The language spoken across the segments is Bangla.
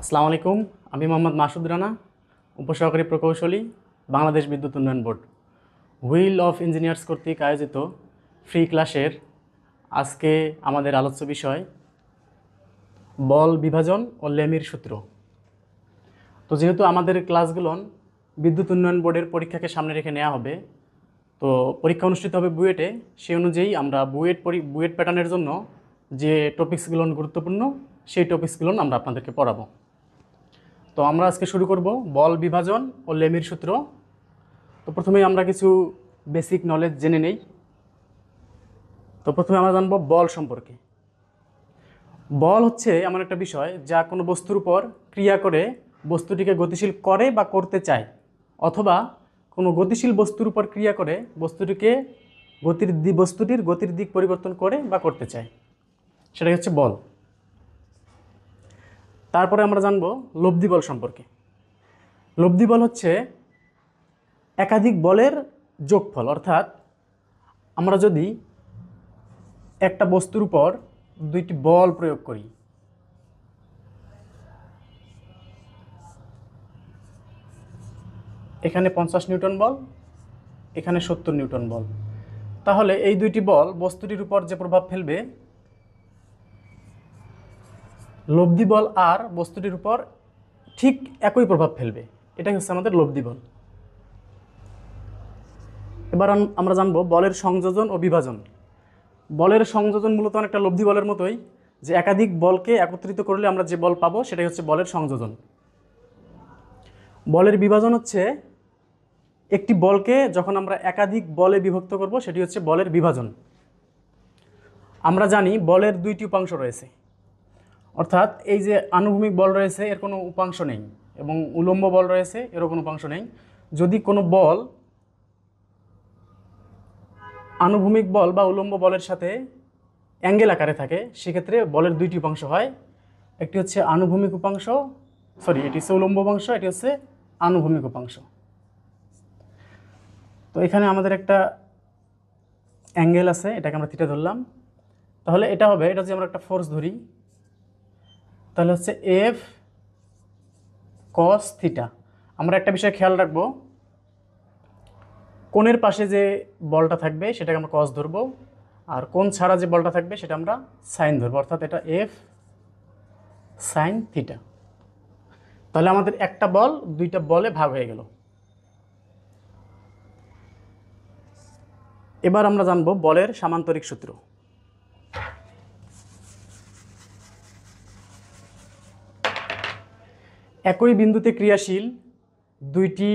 আসসালামু আলাইকুম। আমি মোহাম্মদ মাসুদ রানা, উপসহকারী প্রকৌশলী, বাংলাদেশ বিদ্যুৎ উন্নয়ন বোর্ড। হুইল অফ ইঞ্জিনিয়ার্স কর্তৃক আয়োজিত ফ্রি ক্লাসের আজকে আমাদের আলোচ্য বিষয় বল বিভাজন ও লেমির সূত্র। তো যেহেতু আমাদের ক্লাসগুলো বিদ্যুৎ উন্নয়ন বোর্ডের পরীক্ষাকে সামনে রেখে নেওয়া হবে, তো পরীক্ষা অনুষ্ঠিত হবে বুয়েটে, সেই অনুযায়ী আমরা বুয়েট প্যাটার্নের জন্য যে টপিকসগুলো গুরুত্বপূর্ণ সেই টপিকসগুলো আমরা আপনাদেরকে পড়াবো। তো আমরা আজকে শুরু করব বল বিভাজন ও লেমির সূত্র। তো প্রথমেই আমরা কিছু বেসিক নলেজ জেনে নেই। তো প্রথমে আমরা জানব বল সম্পর্কে। বল হচ্ছে এমন একটা বিষয় যা কোনো বস্তুর উপর ক্রিয়া করে বস্তুটিকে গতিশীল করে বা করতে চায়, অথবা কোনো গতিশীল বস্তুর উপর ক্রিয়া করে বস্তুটির গতির দিক পরিবর্তন করে বা করতে চায়, সেটাই হচ্ছে বল। তারপরে আমরা জানব লব্ধি বল সম্পর্কে। লব্ধি বল হচ্ছে একাধিক বলের যোগফল, অর্থাৎ আমরা যদি একটা বস্তুর উপর দুইটি বল প্রয়োগ করি, এখানে 50 নিউটন বল, এখানে 70 নিউটন বল, তাহলে এই দুইটি বল বস্তুটির উপর যে প্রভাব ফেলবে, লব্ধি বল আর বস্তুটির উপর ঠিক একই প্রভাব ফেলবে, এটাই হচ্ছে আমাদের লব্ধি বল। এবার আমরা জানবো বলের সংযোজন ও বিভাজন। বলের সংযোজন মূলত অনেকটা লব্ধি বলের মতোই, যে একাধিক বলকে একত্রিত করলে আমরা যে বল পাবো সেটাই হচ্ছে বলের সংযোজন। বলের বিভাজন হচ্ছে একটি বলকে যখন আমরা একাধিক বলে বিভক্ত করব সেটি হচ্ছে বলের বিভাজন। আমরা জানি বলের দুইটি উপাংশ রয়েছে, অর্থাৎ এই যে আনুভূমিক বল রয়েছে এর কোনো উপাংশ নেই, এবং উলম্ব বল রয়েছে এরও কোনো উপাংশ নেই। যদি কোনো বল আনুভূমিক বল বা উলম্ব বলের সাথে অ্যাঙ্গেল আকারে থাকে, সেক্ষেত্রে বলের দুইটি উপাংশ হয়। একটি হচ্ছে আনুভূমিক উপাংশ, এটি হচ্ছে উলম্ব উপাংশ, এটি হচ্ছে আনুভূমিক উপাংশ। তো এখানে আমাদের একটা অ্যাঙ্গেল আছে, এটাকে আমরা থিটা ধরলাম, তাহলে এটা হবে, এটা যদি আমরা একটা ফোর্স ধরি তাহলে হচ্ছে এফ কস থিটা। আমরা একটা বিষয় খেয়াল রাখবো, কোণের পাশে যে বলটা থাকবে সেটাকে আমরা কস ধরবো, আর কোণ ছাড়া যে বলটা থাকবে সেটা আমরা সাইন ধরবো, অর্থাৎ এটা এফ সাইন থিটা। তাহলে আমাদের একটা বল দুইটা বলে ভাগ হয়ে গেল। এবার আমরা জানবো বলের সামান্তরিক সূত্র। একই বিন্দুতে ক্রিয়াশীল দুইটি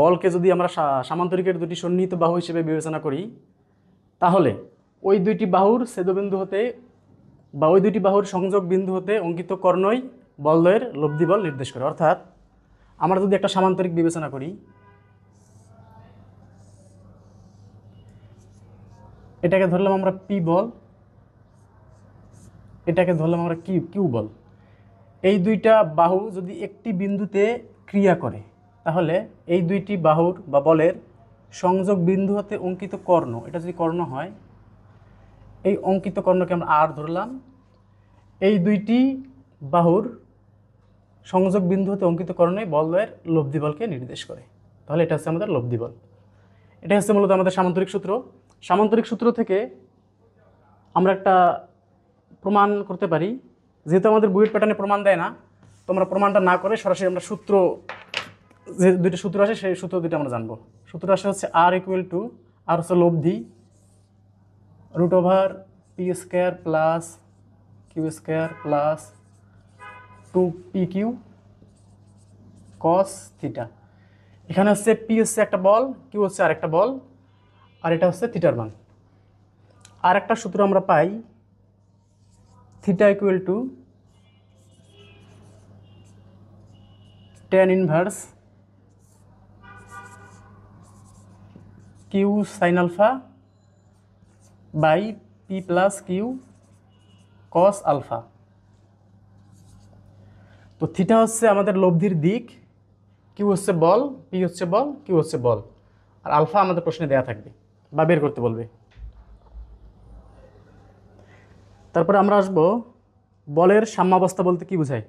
বলকে যদি আমরা সামান্তরিকের দুটি সন্নিহিত বাহু হিসেবে বিবেচনা করি, তাহলে ওই দুইটি বাহুর ছেদবিন্দু হতে বা ওই দুইটি বাহুর সংযোগ বিন্দু হতে অঙ্কিত কর্ণই বলদ্বয়ের লব্ধি বল নির্দেশ করে। অর্থাৎ আমরা যদি একটা সামান্তরিক বিবেচনা করি, এটাকে ধরলাম আমরা পি বল, এটাকে ধরলাম আমরা কিউ বল। এই দুইটা বাহু যদি একটি বিন্দুতে ক্রিয়া করে, তাহলে এই দুইটি বাহুর বা বলের সংযোগ বিন্দু হতে অঙ্কিত কর্ণ, এটা যদি কর্ণ হয়, এই অঙ্কিত কর্ণকে আমরা আর ধরলাম, এই দুইটি বাহুর সংযোগ বিন্দু হতে অঙ্কিত কর্ণই বলদ্বয়ের লব্ধি বলকে নির্দেশ করে। তাহলে এটা হচ্ছে আমাদের লব্ধি বল। এটা হচ্ছে মূলত আমাদের সামান্তরিক সূত্র। সামান্তরিক সূত্র থেকে আমরা একটা প্রমাণ করতে পারি, যেহেতু আমাদের বুয়েট প্যাটার্নে প্রমাণ দেয় না, তো আমরা প্রমাণটা না করে সরাসরি আমরা যে দুইটা সূত্র আসে সেই সূত্র দুইটা আমরা জানবো। সূত্র আসে হচ্ছে আর ইকুয়াল টু, আর হচ্ছে লব্ধি, root over P square plus Q square plus 2pq cos theta. এখানে হচ্ছে পি হচ্ছে একটা বল, কিউ হচ্ছে আরেকটা বল, আর এটা হচ্ছে থিটার মান। আর একটা সূত্র আমরা পাই theta equal to tan inverse Q sine alpha by P plus Q cos alpha. তো থিটা হচ্ছে আমাদের লব্ধির দিক, কিউ হচ্ছে বল, পি হচ্ছে বল, কিউ হচ্ছে বল, আর আলফা আমাদের প্রশ্নে দেয়া থাকবে বা বের করতে বলবে। তারপরে আমরা আসবো বলের সাম্যাবস্থা বলতে কি বোঝায়।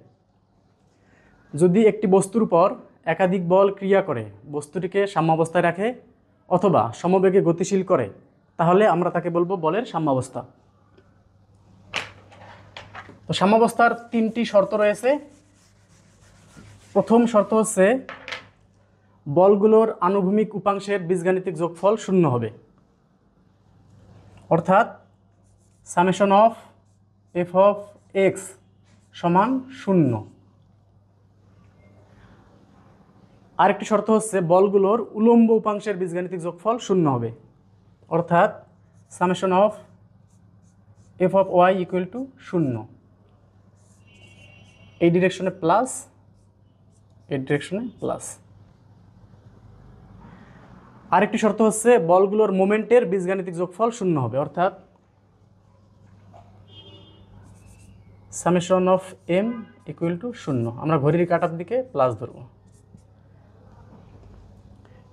যদি একটি বস্তুর উপর একাধিক বল ক্রিয়া করে বস্তুটিকে সাম্যাবস্থায় রাখে অথবা সমবেগে গতিশীল করে, তাহলে আমরা তাকে বলবো বলের সাম্যাবস্থা। তো সাম্যাবস্থার 3টি শর্ত রয়েছে। প্রথম শর্ত হচ্ছে বলগুলোর আনুভূমিক উপাংশের বীজগাণিতিক যোগফল 0 হবে, অর্থাৎ summation of F of x সমান 0। আরেকটি শর্ত হচ্ছে বলগুলোর উলম্ব উপাংশের বীজগাণিতিক যোগফল 0 হবে, অর্থাৎ summation of F of y equal to 0। এই ডিরেকশনে প্লাস, এই ডিরেকশনে প্লাস। আরেকটি শর্ত হচ্ছে বলগুলোর মোমেন্টের বীজগাণিতিক যোগফল 0 হবে, অর্থাৎ summation of m equal to 0। আমরা ঘড়ির কাঁটার দিকে প্লাস ধরব।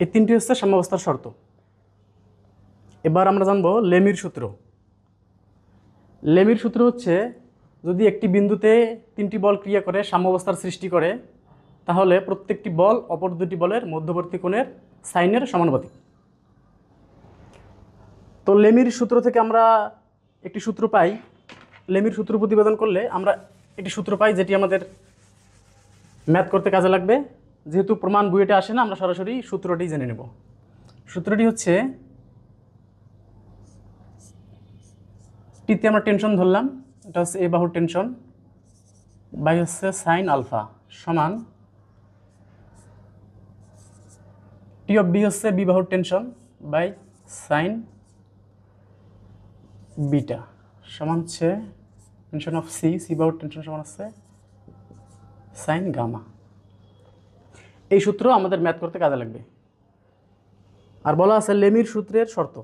এই 3টি হচ্ছে সাম্যাবস্থার শর্ত। এবার আমরা জানব লেমির সূত্র। লেমির সূত্র হচ্ছে যদি একটি বিন্দুতে 3টি বল ক্রিয়া করে সাম্যাবস্থার সৃষ্টি করে, তাহলে প্রত্যেকটি বল অপর দুটি বলের মধ্যবর্তী কোণের সাইনের সমানুপাতিক। তো লেমির সূত্র থেকে আমরা একটি সূত্র পাই। লেমির সূত্র প্রতিপাদন করলে আমরা একটি সূত্র পাই যেটি আমাদের ম্যাথ করতে কাজে লাগবে। যেহেতু প্রমাণ বইয়েটা আসে না, আমরা সরাসরি সূত্রটি জেনে নেব। সূত্রটি হচ্ছে টিতে আমরা টেনশন ধরলাম, এটা হচ্ছে এ বাহুর টেনশন বাই হচ্ছে সাইন আলফা সমান টি অফ বি হচ্ছে বি বাহুর টেনশন বাই সাইন বিটা সমান হচ্ছে টেনশন অফ সি, সি বাহুর টেনশন সমান হচ্ছে সাইন গামা। এই সূত্র আমাদের ম্যাথ করতে কাজে লাগবে। আর বলা আছে লেমির সূত্রের শর্ত।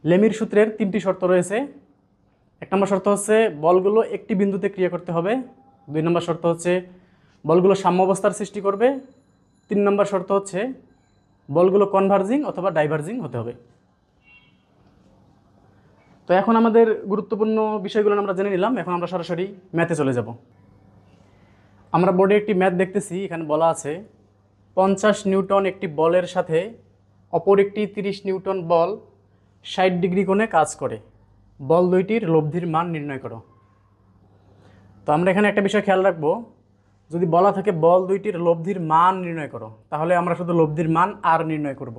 লেমির সূত্রের 3টি শর্ত রয়েছে। 1 নম্বর শর্ত হচ্ছে বলগুলো একটি বিন্দুতে ক্রিয়া করতে হবে। 2 নম্বর শর্ত হচ্ছে বলগুলো সাম্যাবস্থার সৃষ্টি করবে। 3 নম্বর শর্ত হচ্ছে বলগুলো কনভার্জিং অথবা ডাইভার্জিং হতে হবে। তো এখন আমাদের গুরুত্বপূর্ণ বিষয়গুলো আমরা জেনে নিলাম। এখন আমরা সরাসরি ম্যাথে চলে যাব। আমরা বোর্ডে একটি ম্যাথ দেখতেছি। এখানে বলা আছে 50 নিউটন একটি বলের সাথে অপর একটি 30 নিউটন বল 60 ডিগ্রি কোণে কাজ করে। বল দুইটির লব্ধির মান নির্ণয় করো। তো আমরা এখানে একটা বিষয় খেয়াল রাখবো, যদি বলা থাকে বল দুইটির লব্ধির মান নির্ণয় করো, তাহলে আমরা শুধু লব্ধির মান আর নির্ণয় করব।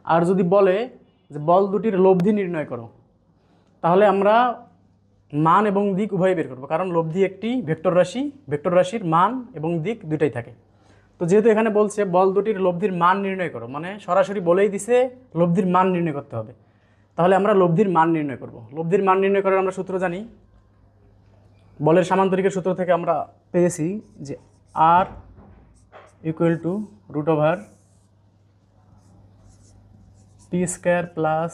আর যদি বলে যে বল দুটির লব্ধি নির্ণয় করো, তাহলে আমরা মান এবং দিক উভয় বের করব, কারণ লব্ধি একটি ভেক্টর রাশি, ভেক্টর রাশির মান এবং দিক দুটাই থাকে। তো যেহেতু এখানে বলছে বল দুটির লব্ধির মান নির্ণয় করো, মানে সরাসরি বলেই দিছে লব্ধির মান নির্ণয় করতে হবে, তাহলে আমরা লব্ধির মান নির্ণয় করব। লব্ধির মান নির্ণয় করার আমরা সূত্র জানি। বলের সামান্তরিকের সূত্র থেকে আমরা পেয়েছি যে R equal to root over P square plus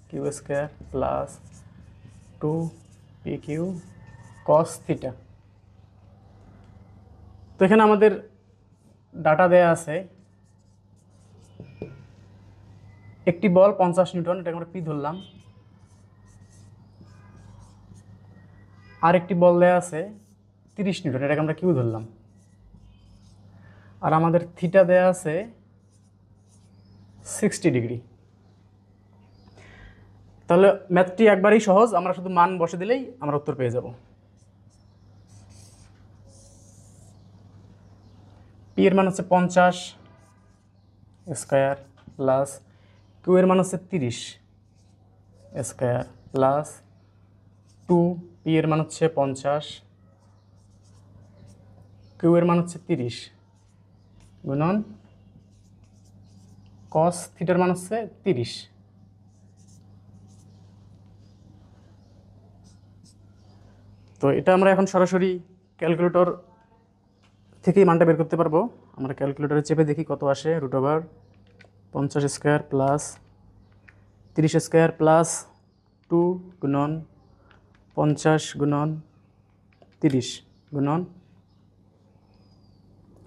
Q square plus 2pq cos theta. তো এখানে আমাদের ডাটা দেয়া আছে একটি বল 50 নিউটন, এটাকে আমরা পি ধরলাম। আর একটি বল দেয়া আছে 30 নিউটন, এটাকে আমরা কিউ ধরলাম। আর আমাদের থিটা দেয়া আছে 60 ডিগ্রি। তাহলে ম্যাথটি একবারেই সহজ, আমরা শুধু মান বসে দিলেই আমরা উত্তর পেয়ে যাব। পি এর মান হচ্ছে 50 স্কোয়ার প্লাস কিউ এর মান হচ্ছে 30 স্কোয়ার প্লাস 2 পি এর মান হচ্ছে 50 কিউ এর মান হচ্ছে 30 গুণন কস থিটার মান হচ্ছে 30। তো এটা আমরা এখন সরাসরি ক্যালকুলেটর থেকেই মানটা বের করতে পারবো। আমরা ক্যালকুলেটরে চেপে দেখি কত আসে। Root over 50 square plus 30 square plus 2 গুণন 50 গুণন 30 গুণন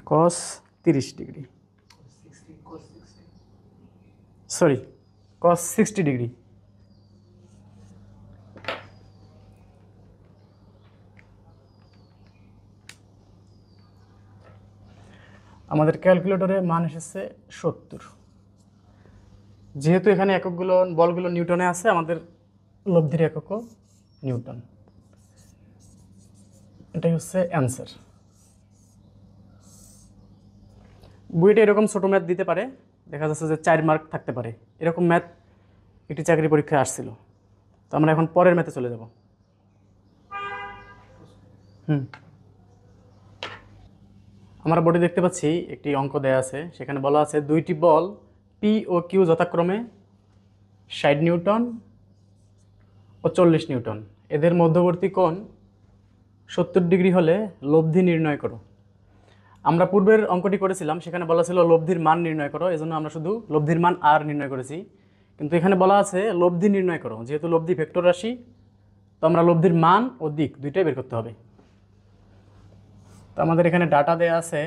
cos 30 degree, sorry cos 60 degree. আমাদের ক্যালকুলেটরে মান এসেছে 70। যেহেতু এখানে এককগুলো বলগুলো নিউটনে আছে, আমাদের লব্ধির এককও নিউটন। এটাই হচ্ছে অ্যান্সার। বইটা এরকম ছোটো ম্যাথ দিতে পারে, দেখা যাচ্ছে যে 4 মার্ক থাকতে পারে, এরকম ম্যাথ একটি চাকরি পরীক্ষায় আসছিল। তো আমরা এখন পরের ম্যাথে চলে যাব। আমরা বোর্ডে দেখতে পাচ্ছি একটি অঙ্ক দেয়া আছে, সেখানে বলা আছে দুইটি বল পি ও কিউ যথাক্রমে 60 নিউটন ও 40 নিউটন, এদের মধ্যবর্তী কোণ 70 ডিগ্রি হলে লব্ধি নির্ণয় করো। আমরা পূর্বের অঙ্কটি করেছিলাম, সেখানে বলা ছিল লব্ধির মান নির্ণয় করো, এজন্য আমরা শুধু লব্ধির মান আর নির্ণয় করেছি। কিন্তু এখানে বলা আছে লব্ধি নির্ণয় করো, যেহেতু লব্ধি ভেক্টর রাশি, তো আমরা লব্ধির মান ও দিক দুইটাই বের করতে হবে। তো আমাদের এখানে ডাটা দেয়া আছে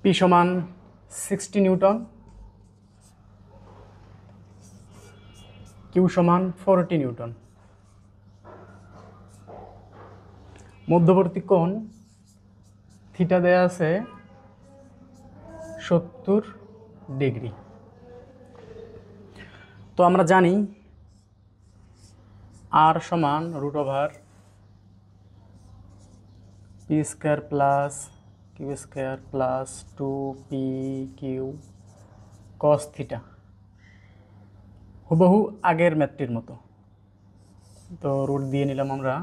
পি সমান 60 নিউটন, কিউ সমান 40 নিউটন, মধ্যবর্তী কোণ থিটা দেয়া আছে 70 ডিগ্রি। তো আমরা জানি আর সমান √/p² plus q² plus 2pq cos theta, হুবহু আগের ম্যাথটির মতো। তো রুট দিয়ে নিলাম আমরা।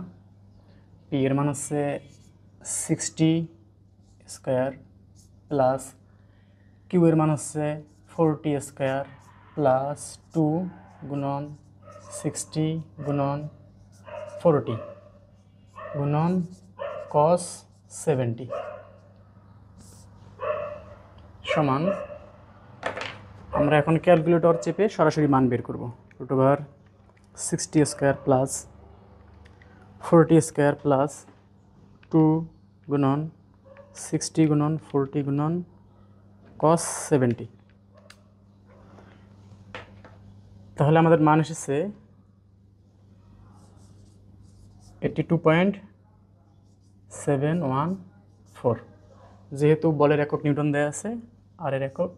পি এর মান হচ্ছে 60² প্লাস কিউ এর মান হচ্ছে 40² প্লাস 2 গুণন 60 গুণন 40 গুণন cos 70 সমান, আমরা এখন ক্যালকুলেটর চেপে সরাসরি মান বের করব। √60² প্লাস 40² প্লাস 2 গুণন 60 গুণন 40 গুণন cos 70। তাহলে আমাদের মান এসেছে 82.714। যেহেতু বলের একক নিউটন দেয়া আছে আর এর একক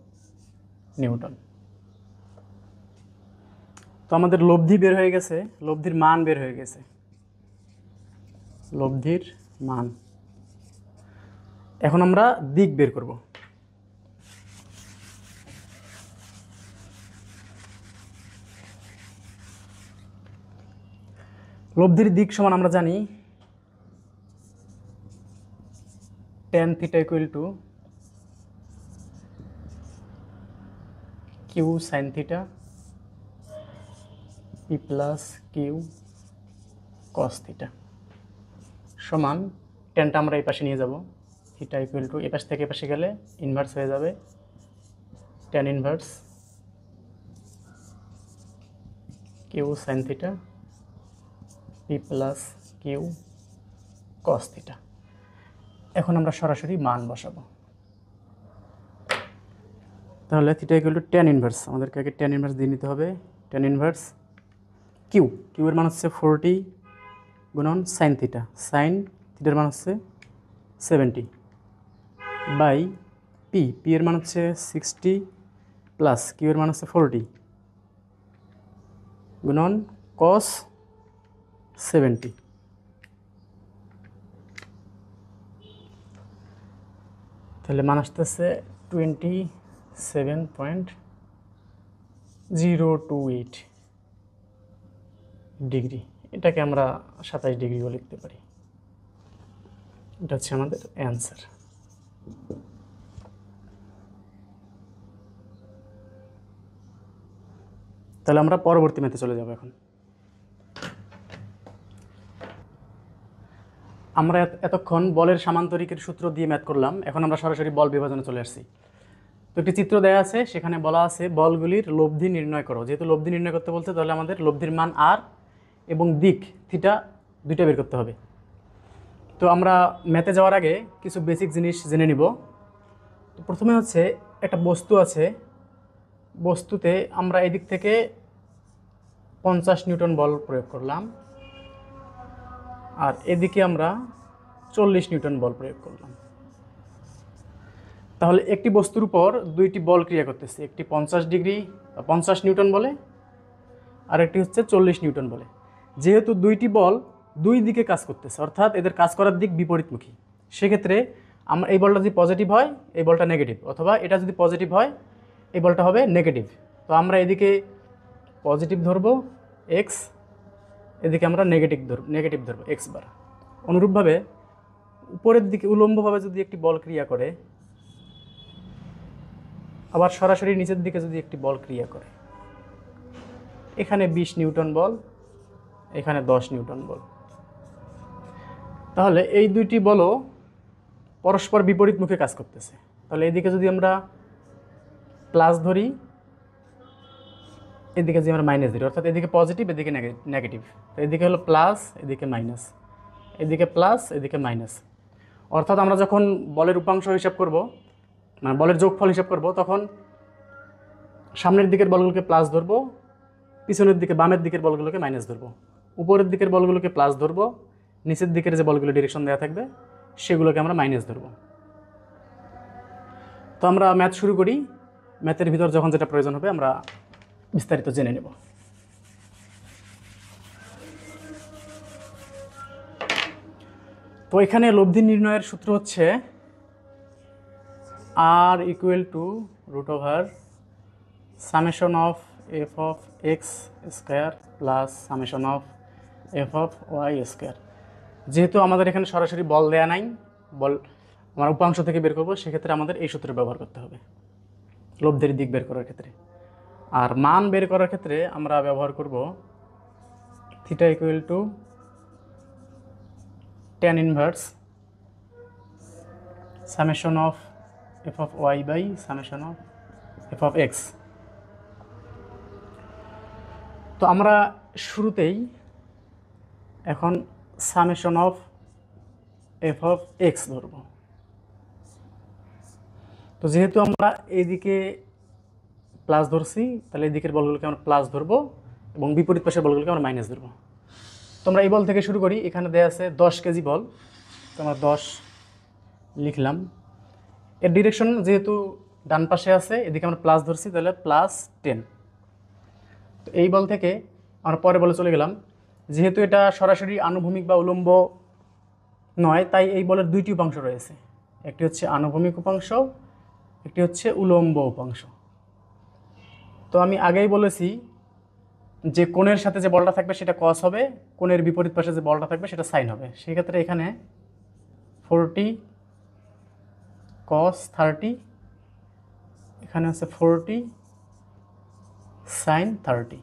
নিউটন, তো আমাদের লব্ধি বের হয়ে গেছে, লব্ধির মান বের হয়ে গেছে, লব্ধির মান। এখন আমরা দিক বের করব। লব্ধির দিক সমান আমরা জানি tan θ = q sin θ p plus q cos θ সমান, টেনটা আমরা এই পাশে নিয়ে যাব, θ = এই পাশ থেকে এই পাশে গেলে ইনভার্স হয়ে যাবে, tan inverse q sin θ p plus q cos θ। এখন আমরা সরাসরি মান বসাবো। তাহলে θ = tan ইনভার্স, আমাদেরকে আগে tan ইনভার্স দিয়ে নিতে হবে। tan ইনভার্স কিউ, কিউ এর মান হচ্ছে 40 গুণন sin θ, sin θ এর মান হচ্ছে 70 বাই পি, পি এর মান হচ্ছে 60 প্লাস কিউ এর মান হচ্ছে 40 গুণন cos 70। তাহলে মান আসতেছে 27.028 ডিগ্রি। এটাকে আমরা 27 ডিগ্রিও লিখতে পারি। এটা হচ্ছে আমাদের অ্যান্সার। তাহলে আমরা পরবর্তী ম্যাথে চলে যাব। এখন আমরা এতক্ষণ বলের সামান্তরিকের সূত্র দিয়ে ম্যাথ করলাম, এখন আমরা সরাসরি বল বিভাজনে চলে আসছি। তো একটি চিত্র দেয়া আছে, সেখানে বলা আছে বলগুলির লব্ধি নির্ণয় করো। যেহেতু লব্ধি নির্ণয় করতে বলছে, তাহলে আমাদের লব্ধির মান আর এবং দিক থিটা দুইটা বের করতে হবে। তো আমরা ম্যাথে যাওয়ার আগে কিছু বেসিক জিনিস জেনে নিব। তো প্রথমে হচ্ছে একটা বস্তু আছে, বস্তুতে আমরা এদিক থেকে 50 নিউটন বল প্রয়োগ করলাম, আর এদিকে আমরা 40 নিউটন বল প্রয়োগ করলাম। তাহলে একটি বস্তুর উপর দুইটি বল ক্রিয়া করতেছে, একটি 50 ডিগ্রি 50 নিউটন বলে, আর একটি হচ্ছে 40 নিউটন বলে। যেহেতু দুইটি বল দুই দিকে কাজ করতেছে, অর্থাৎ এদের কাজ করার দিক বিপরীতমুখী, সেক্ষেত্রে আমরা এই বলটা যদি পজিটিভ হয় এই বলটা নেগেটিভ, অথবা এটা যদি পজিটিভ হয় এই বলটা হবে নেগেটিভ। তো আমরা এদিকে পজিটিভ ধরবো এক্স, এদিকে আমরা নেগেটিভ ধরবো এক্স বার। অনুরূপভাবে উপরের দিকে উলম্বভাবে যদি একটি বল ক্রিয়া করে, আবার সরাসরি নিচের দিকে যদি একটি বল ক্রিয়া করে, এখানে 20 নিউটন বল, এখানে 10 নিউটন বল, তাহলে এই দুইটি বলও পরস্পর বিপরীত মুখে কাজ করতেছে। তাহলে এদিকে যদি আমরা প্লাস ধরি, এদিকে যদি আমরা মাইনাস ধরি, অর্থাৎ এদিকে পজিটিভ এদিকে নেগেটিভ, তো এদিকে হলো প্লাস এদিকে মাইনাস, এদিকে প্লাস এদিকে মাইনাস। অর্থাৎ আমরা যখন বলের উপাংশ হিসাব করব, মানে বলের যোগফল হিসাব করব, তখন সামনের দিকের বলগুলোকে প্লাস ধরবো, পিছনের দিকে বামের দিকের বলগুলোকে মাইনাস ধরবো, উপরের দিকের বলগুলোকে প্লাস ধরবো, নিচের দিকের যে বলগুলো ডিরেকশন দেওয়া থাকবে সেগুলোকে আমরা মাইনাস ধরবো। তো আমরা ম্যাথ শুরু করি। ম্যাথের ভিতর যখন যেটা প্রয়োজন হবে আমরা বিস্তারিত জেনে নেব। তো এখানে লব্ধি নির্ণয়ের সূত্র হচ্ছে r equal to root over summation of F of x square plus summation of F of Y square. যেহেতু আমাদের এখানে সরাসরি বল দেয়া নাই, বল আমরা উপাংশ থেকে বের করবো, সেক্ষেত্রে আমাদের এই সূত্র ব্যবহার করতে হবে লব্ধির দিক বের করার ক্ষেত্রে। আর মান বের করার ক্ষেত্রে আমরা ব্যবহার করব theta equal to tan inverse summation of F of y by summation of F of x. তো আমরা শুরুতেই এখন summation of F of x ধরব। তো যেহেতু আমরা এইদিকে প্লাস ধরছি, তাহলে এই দিকের বলগুলোকে আমরা প্লাস ধরবো এবং বিপরীত পাশের বলগুলোকে আমরা মাইনাস ধরবো। তো আমরা এই বল থেকে শুরু করি। এখানে দেওয়া আছে 10 কেজি বল, তো আমরা 10 লিখলাম। এর ডিরেকশন যেহেতু ডান পাশে আছে, এদিকে আমরা প্লাস ধরছি, তাহলে +10। তো এই বল থেকে আমরা পরে বলে চলে গেলাম। যেহেতু এটা সরাসরি আনুভূমিক বা উলম্ব নয়, তাই এই বলের দুইটি উপাংশ রয়েছে, একটি হচ্ছে আনুভূমিক উপাংশ, একটি হচ্ছে উলম্ব উপাংশ। তো আমি আগেই বলেছি যে কোণের সাথে যে বলটা থাকবে সেটা কস হবে, কোণের বিপরীত পাশে যে বলটা থাকবে সেটা সাইন হবে। সেই ক্ষেত্রে এখানে 40 cos 30, এখানে আছে 40 sin 30।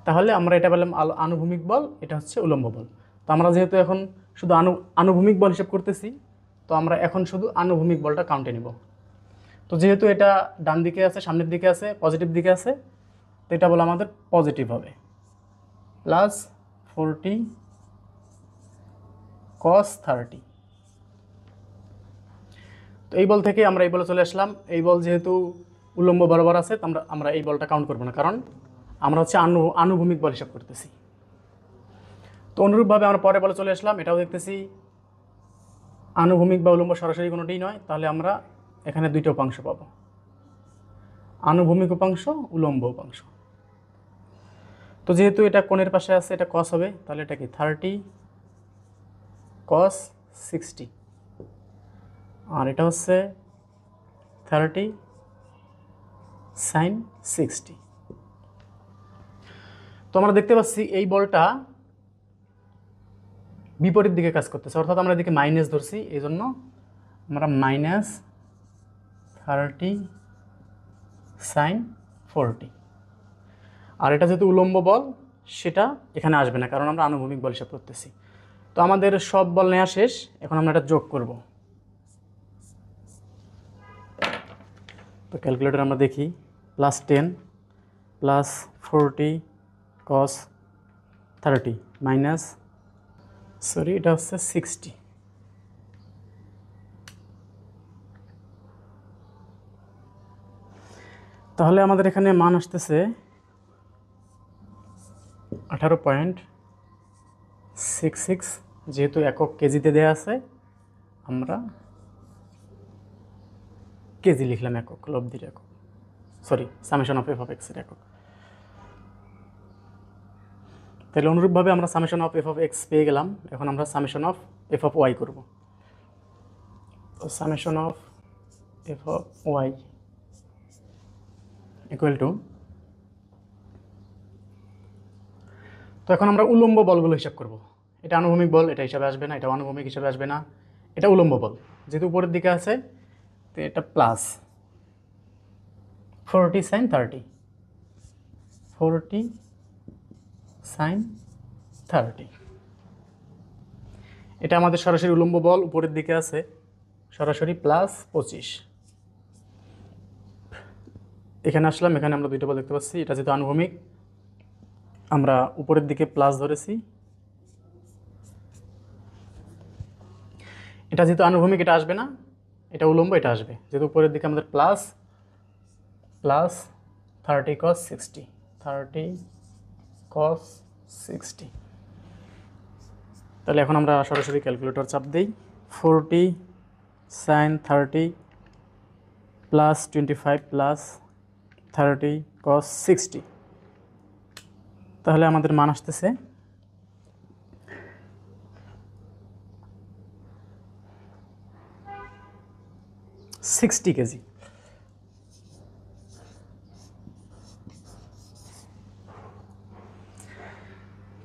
তাহলে আমরা এটা বললাম আনুভূমিক বল, এটা হচ্ছে উলম্ব বল। তো আমরা যেহেতু এখন শুধু আনুভূমিক বল হিসাব করতেছি, তো আমরা এখন শুধু আনুভূমিক বলটা কাউন্টে নিব। তো যেহেতু এটা ডান দিকে আছে, সামনের দিকে আছে, পজিটিভ দিকে আছে, তো এটা বলে আমাদের পজিটিভ হবে +40 cos 30। তো এই বল থেকে আমরা এই বলে চলে আসলাম। এই বল যেহেতু উলম্ব বরাবর আছে, তো আমরা এই বলটা কাউন্ট করব না, কারণ আমরা হচ্ছে আনুভূমিক বল হিসাব করতেছি। তো অনুরূপভাবে আমরা পরে বলে চলে আসলাম, এটাও দেখতেছি আনুভূমিক বা উলম্ব সরাসরি কোনোটিই নয়, তাহলে আমরা এখানে দুইটা উপাংশ পাবো, আনুভূমিক উপাংশ, উলম্ব উপাংশ। তো যেহেতু এটা কোণের পাশে আছে, এটা cos হবে, তাহলে এটা কি 30 cos 60, আর এটা হচ্ছে 30 sin 60। তো আমরা দেখতে পাচ্ছি এই বলটা বিপরীত দিকে কাজ করতেছে, অর্থাৎ আমরা এদিকে মাইনাস ধরছি, এই জন্য আমরা -30 sin 40। আর এটা যেহেতু উলম্ব বল, সেটা এখানে আসবে না, কারণ আমরা আনুভূমিক বল হিসাব করতেছি। তো আমাদের সব বল নেওয়া শেষ, এখন আমরা এটা যোগ করব। তো ক্যালকুলেটর আমরা দেখি, +10 +40 cos 30 মাইনাস, সরি এটা হচ্ছে 60। তাহলে আমাদের এখানে মান আসতেছে 18.66 যেহেতু একক কেজিতে দেয়া আছে আমরা কেজি লিখলাম, একক লব্ধির একক, sorry summation of F of এক্সের একক। তাহলে অনুরূপভাবে আমরা summation of F of x পেয়ে গেলাম। এখন আমরা summation of F of y করব। তো summation of F of y equal to, তো এখন আমরা উলম্ব বলগুলো হিসাব করব। এটা আনুভূমিক বল, এটা হিসাবে আসবে না, এটা অনুভূমিক হিসাবে আসবে না, এটা উলম্ব বল। যেহেতু উপরের দিকে আছে তো এটা প্লাস 40 sin 30, 40 sin 30, এটা আমাদের সরাসরি উলম্ব বল, উপরের দিকে আছে, সরাসরি প্লাস 25। এখানে আসলাম, এখানে আমরা দুইটা বল দেখতে পাচ্ছি। এটা যেহেতু আনুভূমিক আমরা উপরের দিকে প্লাস ধরেছি, এটা যেহেতু আনুভূমিক এটা আসবে না, এটা উলম্ব এটা আসবে। যেহেতু উপরের দিকে আমাদের প্লাস 30 cos 60, 30 cos 60। তাহলে এখন আমরা সরাসরি ক্যালকুলেটর চাপ দিই। 40 sin 30 প্লাস 25 প্লাস 30 cos 60, তাহলে আমাদের মান আসতেছে 60 কেজি।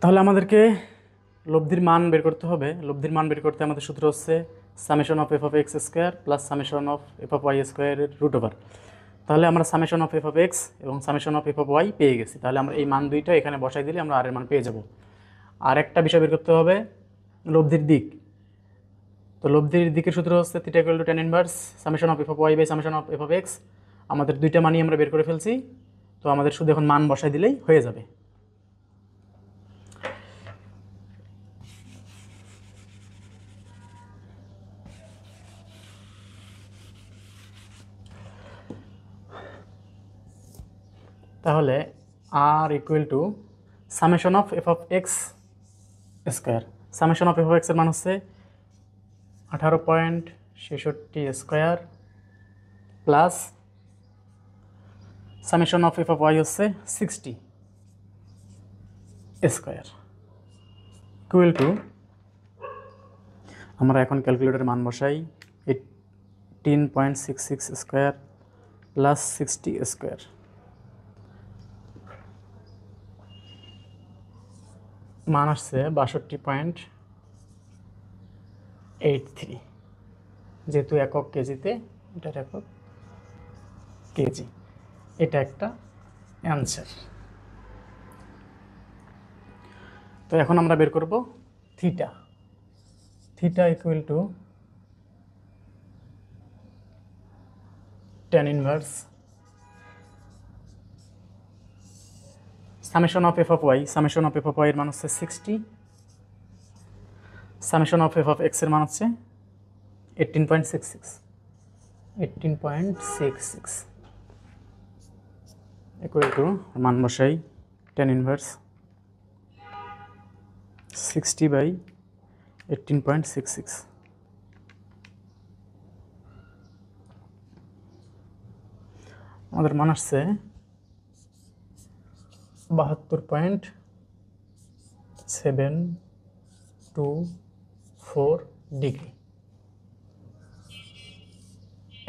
তাহলে আমাদেরকে লব্ধির মান বের করতে হবে। লব্ধির মান বের করতে আমাদের সূত্র হচ্ছে summation of F of x square plus summation of F of Y স্কোয়ারের রুট ওভার। তাহলে আমরা summation of F of X এবং summation of F of Y পেয়ে গেছি। তাহলে আমরা এই মান দুইটা এখানে বসাই দিলে আমরা আর এর মান পেয়ে যাব। আর একটা বিষয় বের করতে হবে লব্ধির দিক। তো লব্ধির দিকের সূত্র হচ্ছে theta equal to tan inverse summation of F of y by summation of F of x. আমাদের দুইটা মানই আমরা বের করে ফেলছি, তো আমাদের শুধু এখন মান বসাই দিলেই হয়ে যাবে। তাহলে R equal to summation of F of x square. Summation of F of এক্সের মান হচ্ছে 18.66 square plus summation of F of Y হচ্ছে 60 স্কোয়ার ইকুয়াল টু, আমরা এখন ক্যালকুলেটরের মান বসাই 18.66 স্কোয়ার প্লাস 60 স্কোয়ার, মান আসছে 62.83। যেহেতু একক কেজিতে, এটার একক কেজি, এটা একটা অ্যান্সার। তো এখন আমরা বের করব theta. Theta equal to tan inverse summation of F of y. Summation of F of y এর মান হচ্ছে 60, summation of F of x এর মান হচ্ছে 18.66 ইকুয়াল টু, মান বসাই tan ইনভার্স 60 বাই 18.66। আমাদের মান আসছে 72.724 ডিগ্রি।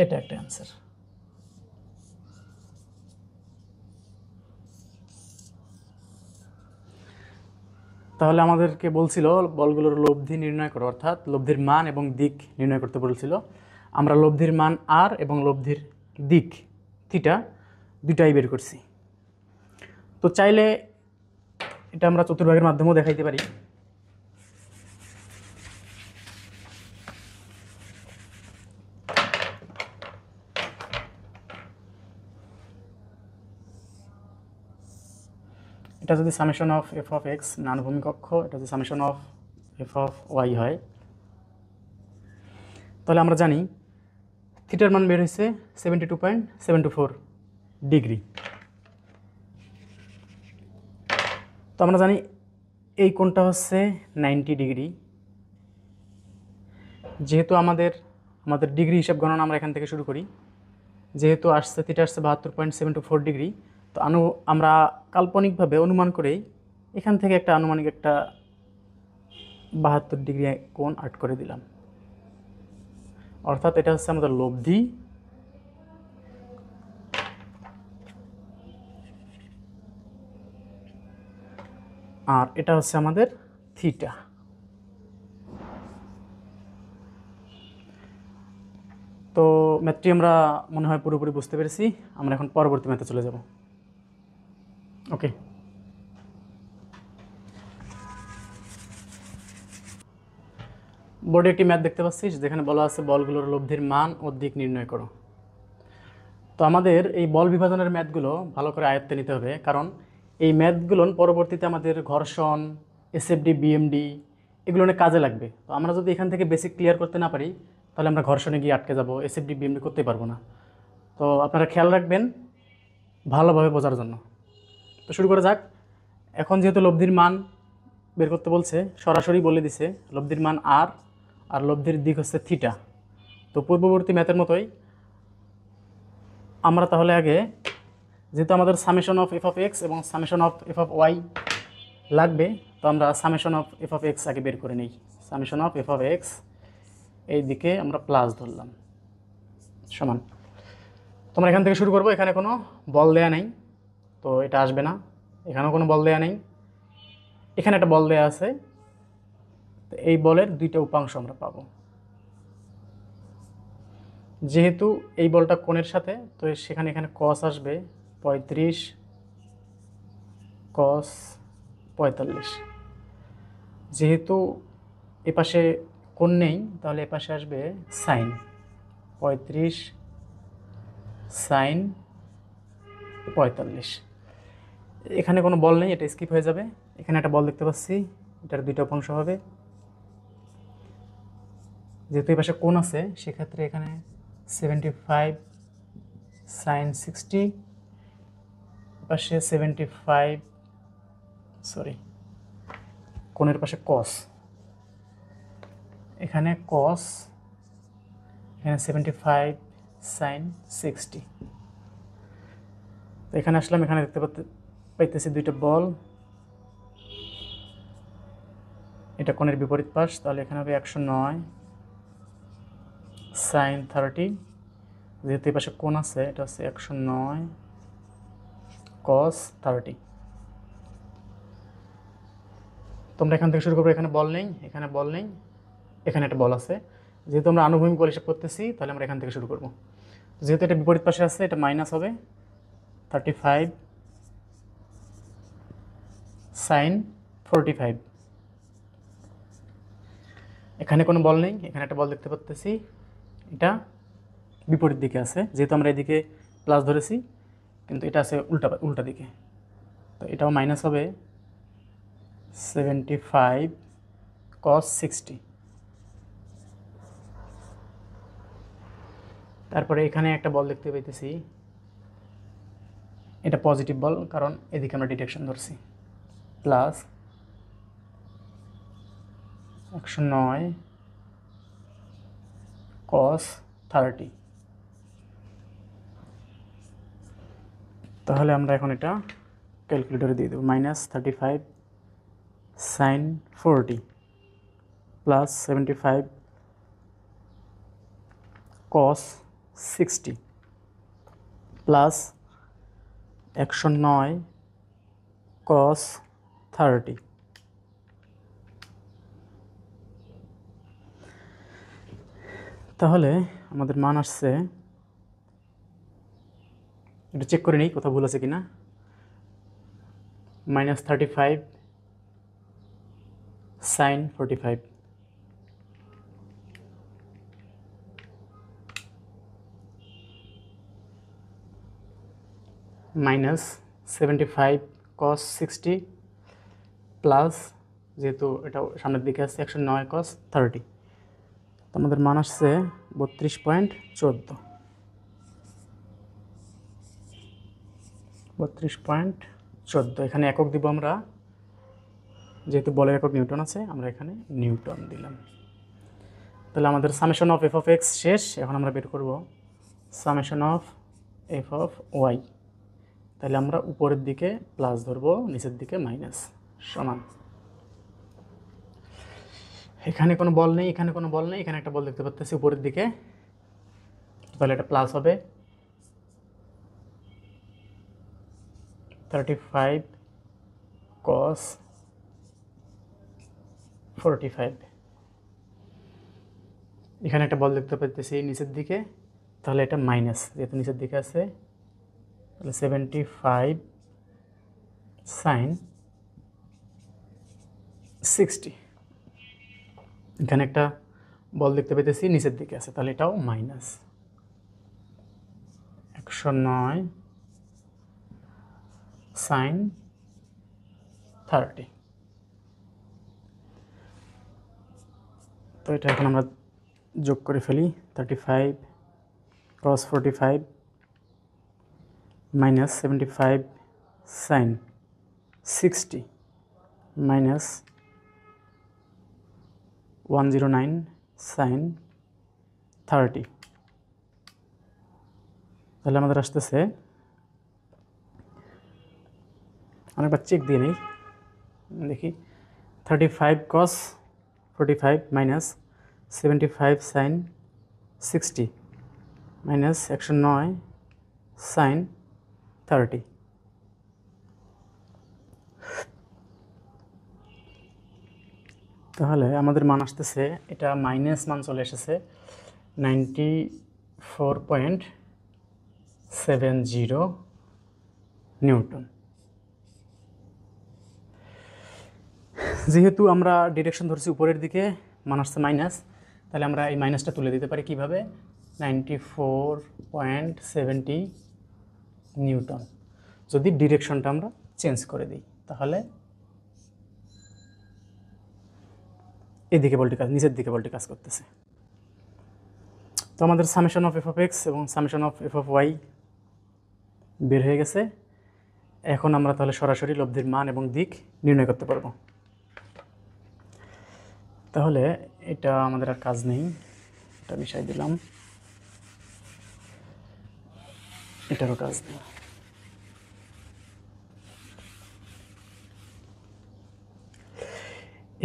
এটা একটা অ্যান্সার। তাহলে আমাদেরকে বলছিল বলগুলোর লব্ধি নির্ণয় করো, অর্থাৎ লব্ধির মান এবং দিক নির্ণয় করতে বলছিল। আমরা লব্ধির মান আর এবং লব্ধির দিক থিটা দুটাই বের করছি। তো চাইলে এটা আমরা চতুর্ভাগের মাধ্যমেও দেখাইতে পারি। এটা যদি summation of F of X আনুভূমিক অক্ষ, এটা যদি summation of F of Y হয়, তাহলে আমরা জানি থিটার মান বের হয়েছে 72.724 ডিগ্রি। তো আমরা জানি এই কোণটা হচ্ছে 90 ডিগ্রি যেহেতু আমাদের ডিগ্রি হিসাব গণনা আমরা এখান থেকে শুরু করি, যেহেতু আসছে থিটা আসছে 72.724 ডিগ্রি, তো আমরা কাল্পনিকভাবে অনুমান করেই এখান থেকে একটা আনুমানিক একটা 72 ডিগ্রি কোণ আর্ট করে দিলাম। অর্থাৎ এটা হচ্ছে আমাদের লব্ধি, আর এটা হচ্ছে আমাদের থিটা। তো ম্যাথটি আমরা মনে হয় পুরোপুরি বুঝতে পেরেছি। আমরা এখন পরবর্তী ম্যাথে চলে যাব। ওকে, বোর্ডে একটি ম্যাথ দেখতে পাচ্ছিস যেখানে বলা আছে বলগুলোর লব্ধির মান ও দিক নির্ণয় করো। তো আমাদের এই বল বিভাজনের ম্যাথগুলো ভালো করে আয়ত্তে নিতে হবে, কারণ এই ম্যাথগুলো পরবর্তীতে আমাদের ঘর্ষণ, এসএফডি, বিএমডি এগুলো অনেক কাজে লাগবে। তো আমরা যদি এখান থেকে বেসিক ক্লিয়ার করতে না পারি, তাহলে আমরা ঘর্ষণে গিয়ে আটকে যাব, এসএফডি, বিএমডি করতে পারবো না। তো আপনারা খেয়াল রাখবেন ভালোভাবে বোঝার জন্য। তো শুরু করা যাক। এখন যেহেতু লব্ধির মান বের করতে বলছে, সরাসরি বলে দিছে লব্ধির মান আর লব্ধির দিক হচ্ছে থিটা। তো পূর্ববর্তী ম্যাথের মতোই আমরা তাহলে আগে, যেহেতু আমাদের summation of F of X এবং summation of F of Y লাগবে, তো আমরা summation of F of X আগে বের করে নিই। Summation of F of X, এই দিকে আমরা প্লাস ধরলাম, সমান। তোমরা এখান থেকে শুরু করবো। এখানে কোনো বল দেয়া নেই, তো এটা আসবে না। এখানেও কোনো বল দেয়া নেই, এখানে একটা বল দেয়া আছে। তো এই বলের দুইটা উপাংশ আমরা পাবো। যেহেতু এই বলটা কোণের সাথে, তো সেখানে এখানে কস আসবে 35, কস 45। যেহেতু এপাশে কোণ নেই, তাহলে এপাশে আসবে সাইন 35, সাইন 45। এখানে কোনো বল নেই, এটা স্কিপ হয়ে যাবে। এখানে একটা বল দেখতে পাচ্ছি, এটার দুইটা উপাংশ হবে। যেহেতু এই পাশে কোণ আছে, সেক্ষেত্রে এখানে 75 সাইন 60, পাশে 75, সরি, কোণের পাশে কস, এখানে কস, এখানে 75 সাইন 60। তো এখানে আসলাম, এখানে দেখতে পাইতেছি দুইটা বল, এটা কোণের বিপরীত পাশ, তাহলে এখানে হবে 109 সাইন 30। যেহেতু এই পাশে কোণ আছে, এটা হচ্ছে 109 কস 30। তোমরা এখান থেকে শুরু করবে। এখানে বল নেই, এখানে বল নেই, এখানে একটা বল আছে। যেহেতু আমরা আনুভূমিক বল হিসাব করতেছি, তাহলে আমরা এখান থেকে শুরু করব। যেহেতু এটা বিপরীত পাশে আছে, এটা মাইনাস হবে 35 সাইন 45। এখানে কোনো বল নেই, এখানে একটা বল দেখতে পাচ্তেছি, এটা বিপরীত দিকে আছে। যেহেতু আমরা এদিকে প্লাস ধরেছি, কিন্তু এটা আছে উল্টা দিকে, তো এটাও মাইনাস হবে 75 cos 60। তারপরে এখানে একটা বল দেখতে পাইতেছি, এটা পজিটিভ বল, কারণ এদিকে আমরা ডিটেকশন ধরছি, প্লাস 109 cos 30। তাহলে আমরা এখন এটা ক্যালকুলেটরে দিয়ে দেবো, -35 sine 40 plus 75 cos 60 plus 109 cos 30। তাহলে আমাদের মান আসছে, এটা চেক করে নিই কোথাও ভুল আছে কিনা, -35 সাইন 45 -75 cos 60 প্লাস, যেহেতু এটা সামনের দিকে আসছে, 109 cos 30। তো আমাদের মান আসছে 32.14। 32.14। এখানে একক দিব আমরা, যেহেতু বলের একক নিউটন আছে, আমরা এখানে নিউটন দিলাম। তো তাহলে আমাদের summation of F of x শেষ। এখন আমরা বের করব summation of F of y. তাহলে আমরা উপরের দিকে প্লাস ধরবো, নিচের দিকে মাইনাস, সমান। এখানে কোনো বল নেই, এখানে কোনো বল নেই, এখানে একটা বল দেখতে পাচ্ছি উপরের দিকে, তাহলে এটা প্লাস হবে 35 cos 45। এখানে একটা বল দেখতে পাচ্ছি নিচের দিকে, তাহলে এটা মাইনাস, যেহেতু নিচের দিকে আছে, তাহলে 75 sin 60। এখানে একটা বল দেখতে পেতেছি নিচের দিকে আছে, তাহলে এটাও মাইনাস 109 sin 30। তো এটা এখন আমরা যোগ করে ফেলি, 35 cos 45 minus 75 sin 60 minus 109 sin 30। তাহলে আমাদের আসতেছে, অনেকবার চেক দিয়ে নেই, দেখি, 35 cos 45 minus 75 sin 60 minus 109 sin 30। তাহলে আমাদের মান আসতেছে, এটা মাইনাস মান চলে এসেছে 94.70 নিউটন। যেহেতু আমরা ডিরেকশন ধরছি উপরের দিকে, মান আসছে মাইনাস, তাহলে আমরা এই মাইনাসটা তুলে দিতে পারি কিভাবে, 94.70 নিউটন। যদি ডিরেকশনটা আমরা চেঞ্জ করে দিই, তাহলে এদিকে বলটি কাজ, নিচের দিকে বলটি কাজ করতেছে। তো আমাদের summation of F of X এবং summation of F of Y বের হয়ে গেছে। এখন আমরা তাহলে সরাসরি লব্ধির মান এবং দিক নির্ণয় করতে পারবো। তাহলে এটা আমাদের আর কাজ নেই, এটা মিশাই দিলাম, এটারও কাজ নেই।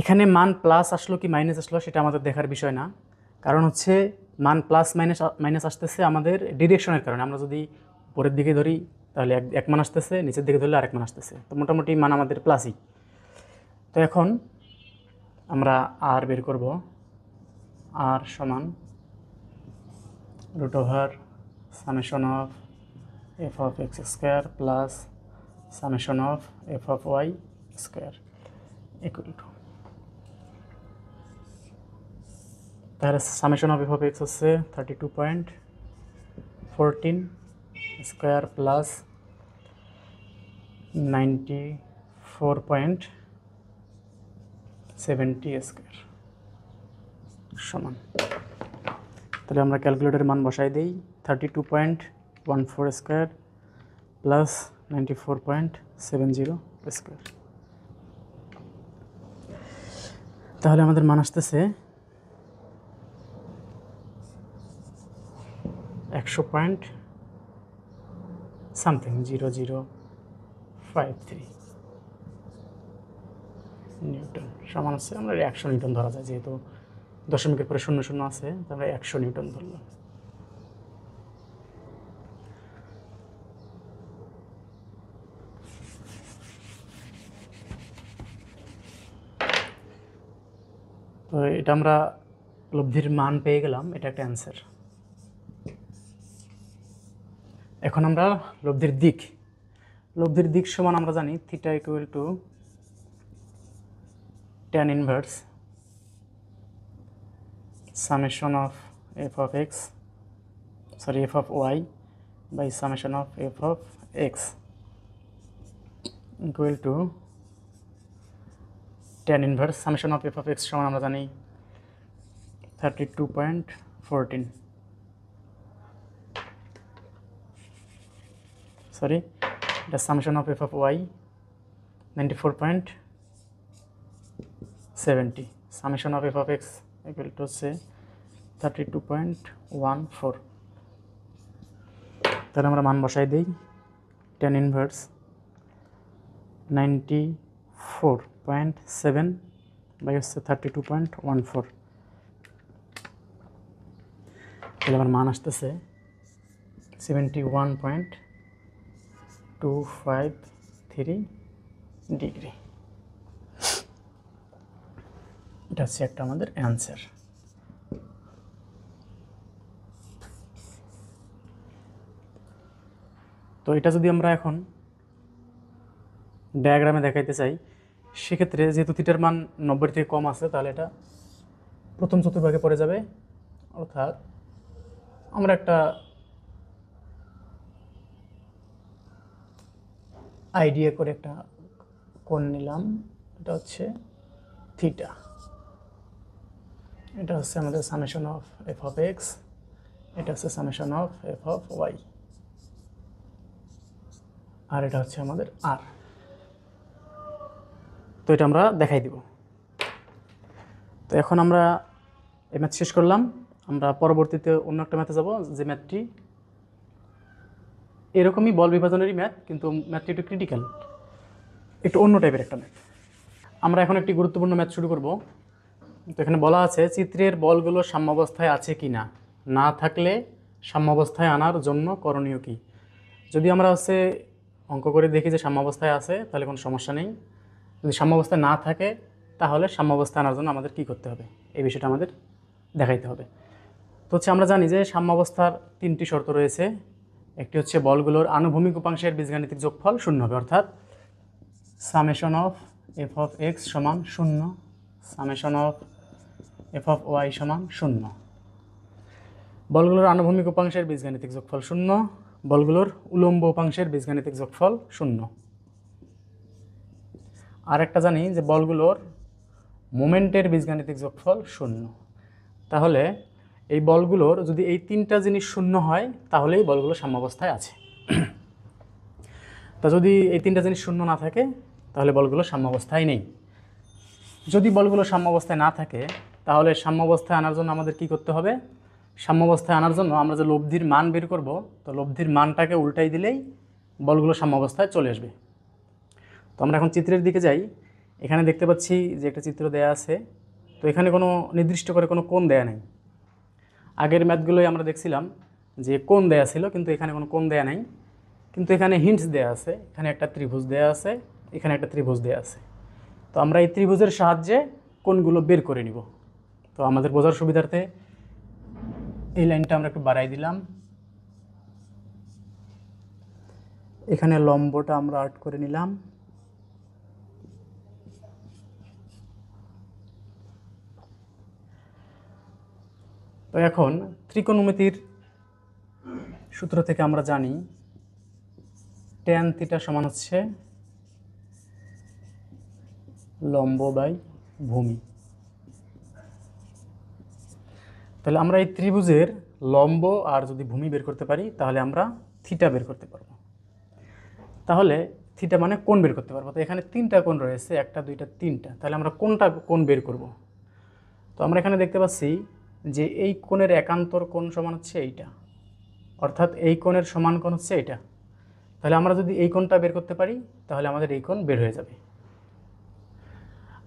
এখানে মান প্লাস আসলো কি মাইনাস আসলো সেটা আমাদের দেখার বিষয় না, কারণ হচ্ছে মান প্লাস মাইনাস আসতেছে আমাদের ডিরেকশনের কারণে। আমরা যদি উপরের দিকে ধরি তাহলে এক মান আসতেছে, নিচের দিকে ধরলে আরেক মান আসতেছে, তো মোটামুটি মান আমাদের প্লাসই। তো এখন আমরা আর বের করব, আর সমান √, summation of F of x square plus summation of F of Y square equal to, তাহলে summation of F of X হচ্ছে 32.14 স্কোয়ার প্লাস 94.70 স্কোয়ার সমান। তাহলে আমরা ক্যালকুলেটরের মান বসাই দিই, 32.14 স্কোয়ার প্লাস 94.70 স্কোয়ার। তাহলে আমাদের মান আসতেছে 100.0053 নিউটন সমান হচ্ছে, আমরা 100 নিউটন ধরা যায়, যেহেতু দশমিকের পরে 00 আছে, তাহলে 100 নিউটন ধরলাম। তো এটা আমরা লব্ধির মান পেয়ে গেলাম, এটা একটা অ্যান্সার। এখন আমরা লব্ধির দিক সমান আমরা জানি theta equal to tan inverse summation of F of x, sorry f of y by summation of F of x equal to tan inverse summation of F of x সমান আমরা জানি 32.14, সরি এটা summation of F of y 94.70, summation of F of x equal to হচ্ছে 32.14। তাহলে আমরা মান বসাই দিই, tan ইনভার্স 94.7 বাই হচ্ছে 32.14। তাহলে আমার মান আসতেছে 71.253 ডিগ্রি। এটা হচ্ছে একটা আমাদের অ্যান্সার। তো এটা যদি আমরা এখন ডায়াগ্রামে দেখাইতে চাই, সেক্ষেত্রে যেহেতু থিটার মান 90 থেকে কম আছে, তাহলে এটা প্রথম চতুর্ভাগে পড়ে যাবে। অর্থাৎ আমরা একটা আইডিয়া করে একটা কোণ নিলাম, এটা হচ্ছে থিটা। এটা হচ্ছে আমাদের summation of F of X, এটা হচ্ছে summation of F of Y, আর এটা হচ্ছে আমাদের আর। তো এটা আমরা দেখাই দিব। তো এখন আমরা এই ম্যাথ শেষ করলাম। আমরা পরবর্তীতে অন্য একটা ম্যাথে যাব, যে ম্যাথটি এরকমই বল বিভাজনেরই ম্যাথ, কিন্তু ম্যাথটি একটু ক্রিটিক্যাল, একটু অন্য টাইপের একটা ম্যাথ। আমরা এখন একটি গুরুত্বপূর্ণ ম্যাথ শুরু করব। তো এখানে বলা আছে চিত্রের বলগুলো সাম্যাবস্থায় আছে কি না, না থাকলে সাম্যাবস্থায় আনার জন্য করণীয় কি। যদি আমরা হচ্ছে অঙ্ক করে দেখি যে সাম্যাবস্থায় আছে, তাহলে কোনো সমস্যা নেই। যদি সাম্যাবস্থায় না থাকে, তাহলে সাম্যাবস্থায় আনার জন্য আমাদের কি করতে হবে, এই বিষয়টা আমাদের দেখাইতে হবে। তো হচ্ছে আমরা জানি যে সাম্যাবস্থার 3টি শর্ত রয়েছে। একটি হচ্ছে বলগুলোর আনুভূমিক উপাংশের বীজগাণিতিক যোগফল 0 হবে, অর্থাৎ summation of F of x সমান 0, summation of F of y সমান 0। বলগুলোর আনুভূমিক উপাংশের বীজগাণিতিক যোগফল 0, বলগুলোর উলম্ব উপাংশের বীজগাণিতিক যোগফল 0। আর একটা জানি যে বলগুলোর মোমেন্টের বীজগাণিতিক যোগফল 0। তাহলে এই বলগুলোর যদি এই 3টা জিনিস 0 হয়, তাহলেই বলগুলো সাম্যাবস্থায় আছে। তা যদি এই 3টা জিনিস 0 না থাকে, তাহলে বলগুলো সাম্যাবস্থায় নেই। যদি বলগুলো সাম্যাবস্থায় না থাকে, তাহলে সাম্যাবস্থায় আনার জন্য আমাদের কি করতে হবে, সাম্যাবস্থায় আনার জন্য আমরা যে লব্ধির মান বের করব, তো লব্ধির মানটাকে উল্টাই দিলেই বলগুলো সাম্যাবস্থায় চলে আসবে। তো আমরা এখন চিত্রের দিকে যাই। এখানে দেখতে পাচ্ছি যে একটা চিত্র দেয়া আছে। তো এখানে কোনো নির্দিষ্ট করে কোনো কোণ দেয়া নেই। আগের ম্যাথগুলোই আমরা দেখছিলাম যে কোণ দেয়া ছিল, কিন্তু এখানে কোনো কোণ দেয়া নাই। কিন্তু এখানে হিন্টস দেয়া আছে। এখানে একটা ত্রিভুজ দেয়া আছে, এখানে একটা ত্রিভুজ দেয়া আছে। তো আমরা এই ত্রিভুজের সাহায্যে কোণগুলো বের করে নিব। তো আমাদের বোঝার সুবিধার্থে এই লাইনটা আমরা একটু বাড়াই দিলাম। এখানে লম্বটা আমরা আর্ট করে নিলাম। তো এখন ত্রিকোণমিতির সূত্র থেকে আমরা জানি tan থিটা সমান হচ্ছে লম্ব বাই ভূমি। তাহলে আমরা এই ত্রিভুজের লম্ব আর যদি ভূমি বের করতে পারি, তাহলে আমরা থিটা বের করতে পারবো। তাহলে থিটা মানে কোণ বের করতে পারবো। তো এখানে 3টা কোণ রয়েছে, 1টা 2টা 3টা। তাহলে আমরা কোনটা কোণ বের করব? তো আমরা এখানে দেখতে পাচ্ছি যে এই কোণের একান্তর কোণ সমান হচ্ছে এইটা, অর্থাৎ এই কোণের সমান কোণ হচ্ছে এইটা। তাহলে আমরা যদি এই কোণটা বের করতে পারি, তাহলে আমাদের এই কোণ বের হয়ে যাবে।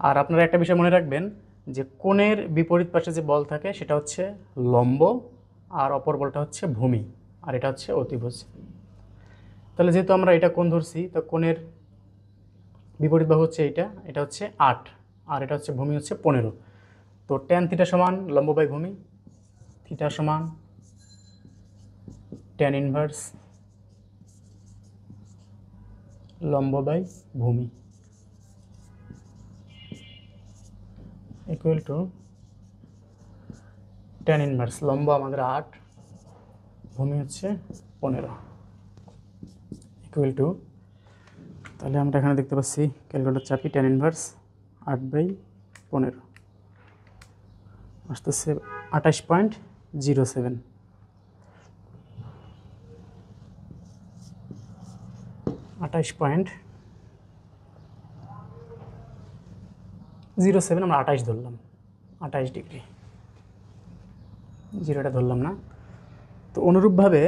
আর আপনারা একটা বিষয় মনে রাখবেন যে কোণের বিপরীত পাশে যে বল থাকে, সেটা হচ্ছে লম্ব, আর অপর বলটা হচ্ছে ভূমি, আর এটা হচ্ছে অতিভুজ। তাহলে যেহেতু আমরা এটা কোণ ধরছি, তো কোণের বিপরীত বাহু হচ্ছে এইটা, এটা হচ্ছে 8, আর এটা হচ্ছে ভূমি হচ্ছে 15। তো tan থিটা সমান লম্ব বাই ভূমি, থিটা সমান tan ইনভার্স লম্ব বাই ভূমি ইকুয়াল টু tan ইনভার্স লম্ব আমাদের 8, ভূমি হচ্ছে 15 ইকুয়াল টু, তাহলে আমরা এখানে দেখতে পাচ্ছি ক্যালকুলেটর চাপি tan ইনভার্স 8/15 আসতেছে 28.07। আমরা 28 ধরলাম, 28 ডিগ্রি। জিরোটা ধরলাম না। তো অনুরূপভাবে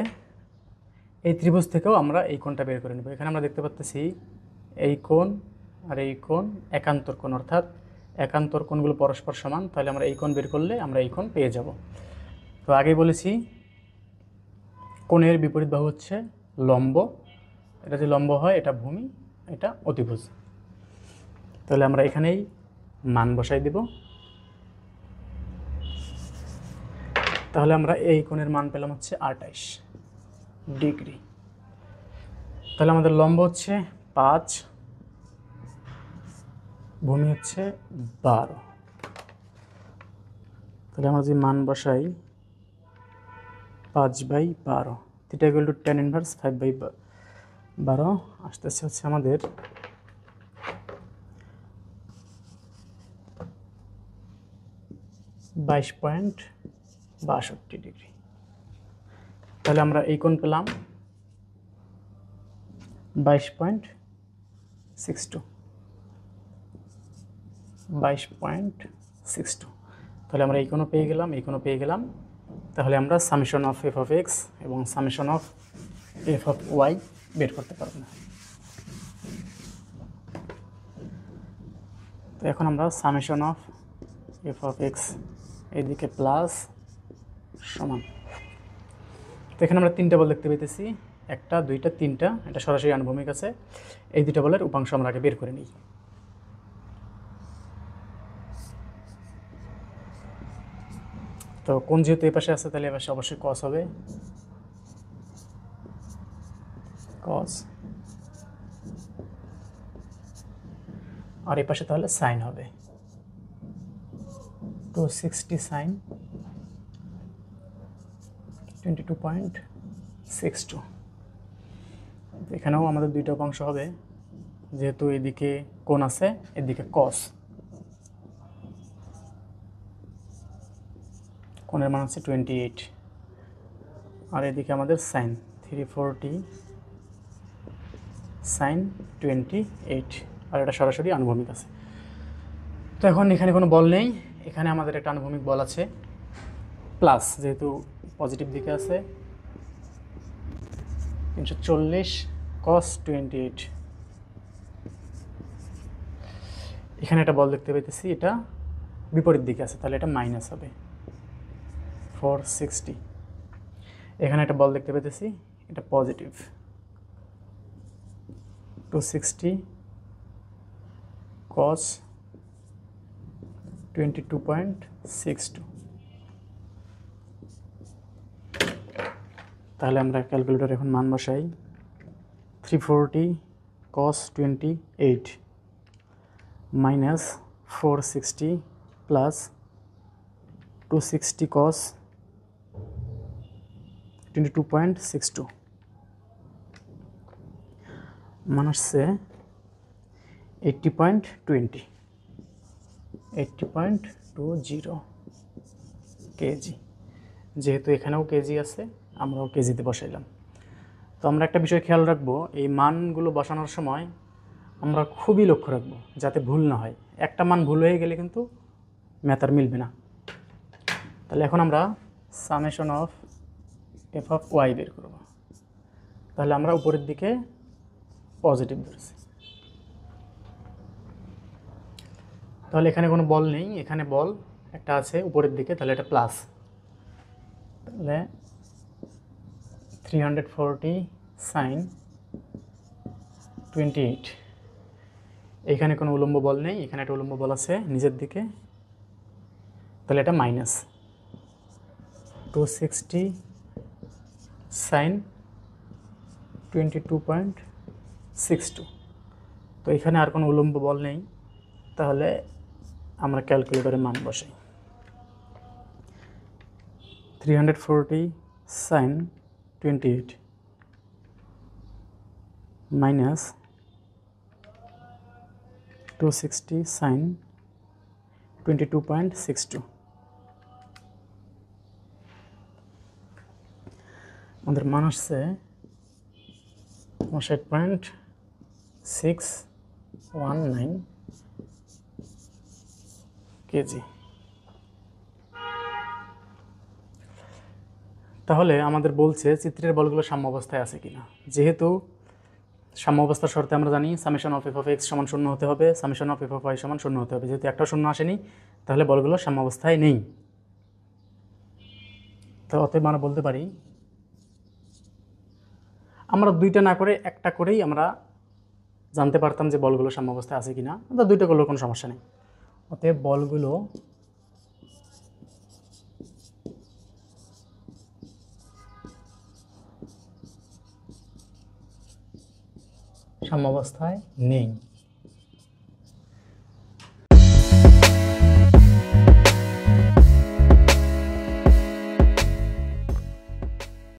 এই ত্রিভুজ থেকেও আমরা এই কোণটা বের করে নেব। এখানে আমরা দেখতে পাচ্ছি এই কোণ আর এই কোণ একান্তর কোণ, অর্থাৎ একান্তর কোণগুলো পরস্পর সমান। তাহলে আমরা এই কোণ বের করলে আমরা এই কোণ পেয়ে যাব। তো আগেই বলেছি কোণের বিপরীত বাহু হচ্ছে লম্ব। এটা যদি লম্ব হয় এটা ভূমি, এটা অতিভুজ। তাহলে আমরা এখানেই মান বসাই দেব। তাহলে আমরা এই কোণের মান পেলাম হচ্ছে 28 ডিগ্রি। তাহলে আমাদের লম্ব হচ্ছে 5, ভূমি হচ্ছে 12। তাহলে আমরা যদি মান বসাই 5/12, theta equal to tan inverse 5/12 আসতেছে হচ্ছে আমাদের 22.62 ডিগ্রি। তাহলে আমরা এই কোণ পেলাম 22.62। তাহলে আমরা এই কোণও পেয়ে গেলাম, এই কোণও পেয়ে গেলাম। তাহলে আমরা summation of F of X এবং summation of F of Y বের করতে পারব না। তো এখন আমরা summation of F of X এইদিকে প্লাস সমান। তো এখানে আমরা তিনটা বল দেখতে পেতেছি, 1, 2, 3টা। এটা সরাসরি আনুভূমিক আছে। এই দুইটা বলের উপাংশ আমরা আগে বের করে নিই। তো কোণ যেহেতু এই পাশে আছে তাহলে এ পাশে অবশ্যই কস হবে, কস। আর এই পাশে তাহলে সাইন হবে 260 সাইন 22.62। এখানেও আমাদের দুইটা উপাংশ হবে, যেহেতু এদিকে কোণ আছে, এদিকে কস। কোণের মান হচ্ছে 28, আর এদিকে আমাদের সাইন 340 সাইন 28, আর এটা সরাসরি আনুভূমিক আছে। তো এখন এখানে কোনো বল নেই, এখানে আমাদের একটা আনুভূমিক বল আছে প্লাস, যেহেতু পজিটিভ দিকে আছে 340 cos 28। এখানে একটা বল দেখতে পেতেছি, এটা বিপরীত দিকে আছে, তাহলে এটা মাইনাস হবে 460। এখানে একটা বল দেখতে পেতেছি, এটা পজিটিভ 260 cos 22.62। তাহলে আমরা ক্যালকুলেটর এখন মান বসাই। 340 cos 28 মাইনাস 460 প্লাস 260 cos 22.62 মান হচ্ছে 80.20 কেজি। যেহেতু এখানেও কেজি আছে, আমরাও কেজিতে বসাইলাম। তো আমরা একটা বিষয় খেয়াল রাখবো, এই মানগুলো বসানোর সময় আমরা খুবই লক্ষ্য রাখবো যাতে ভুল না হয়। একটা মান ভুল হয়ে গেলে কিন্তু ম্যাথ আর মিলবে না। তাহলে এখন আমরা summation of F of Y বের করব। তাহলে আমরা উপরের দিকে পজিটিভ ধরেছি, তাহলে এখানে কোনো বল নেই, এখানে বল একটা আছে উপরের দিকে, তাহলে এটা প্লাস। তাহলে 340 সাইন 28। এখানে কোনো উলম্ব বল নেই, এখানে একটা উলম্ব বল আছে নিচের দিকে, তাহলে এটা মাইনাস 260 সাইন 22.62। তো এখানে আর কোনো উলম্ব বল নেই, তাহলে আমরা ক্যালকুলেটরে মান বসাই। 340 সাইন 28 মাইনাস 260 সাইন 22.62। আমাদের মান আসছে 59.619 কেজি। তাহলে আমাদের বলছে চিত্রের বলগুলো সাম্য অবস্থায় আছে কিনা। যেহেতু সাম্য অবস্থার শর্তে আমরা জানি summation of F of x সমান শূন্য হতে হবে, summation of F of y সমান শূন্য হতে হবে। যেহেতু একটা শূন্য আসেনি, তাহলে বলগুলো সাম্য অবস্থায় নেই। তো অতএব আমরা বলতে পারি, আমরা দুইটা না করে একটা করেই আমরা জানতে পারতাম যে বলগুলো সাম্য অবস্থায় আছে কিনা। তো দুইটা করলেও কোনো সমস্যা নেই। অতএব বলগুলো সাম্যাবস্থায় নেই।